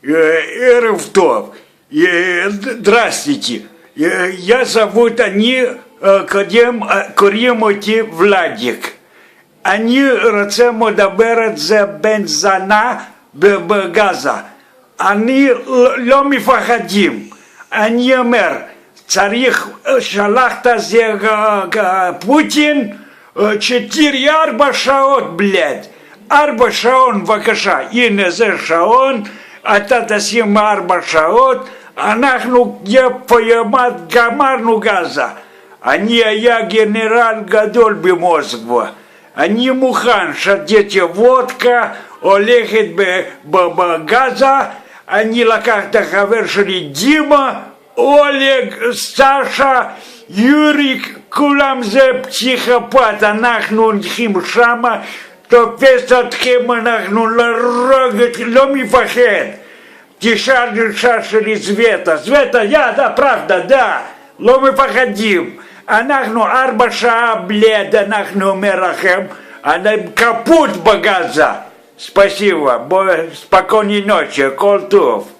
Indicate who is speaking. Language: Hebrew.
Speaker 1: Эрфтов. Здравствуйте. Я зовут Курим Владик. אני רוצה מדברת זה בן זנה בגזה. אני לא מפחדים. אני אומר, צריך שלחת זה פוטין 4 שעות, בלד. 4 שעות, בבקשה. הנה זה שעון, אתה תשים 4 שעות, אנחנו פיימת גמרנו גזה. אני היה גנרל גדול במוסקבה. אני מוכן שתיתי וודקה, הולכת בגזה, אני לקח את החבר שלי דימה, אולג, סשה, יוריק, כולם זה פסיכופת, אנחנו הולכים שמה, תופס אתכם, אנחנו לא מפחד. תשאל אישה שלי סווטה, סווטה, ידה, פרבדה, דה, לא מפחדים. אנחנו 4 שעות בלד, אנחנו אומר לכם, אני קפוט בגזה. ספסיבה, спокойной ночи, כל טוב.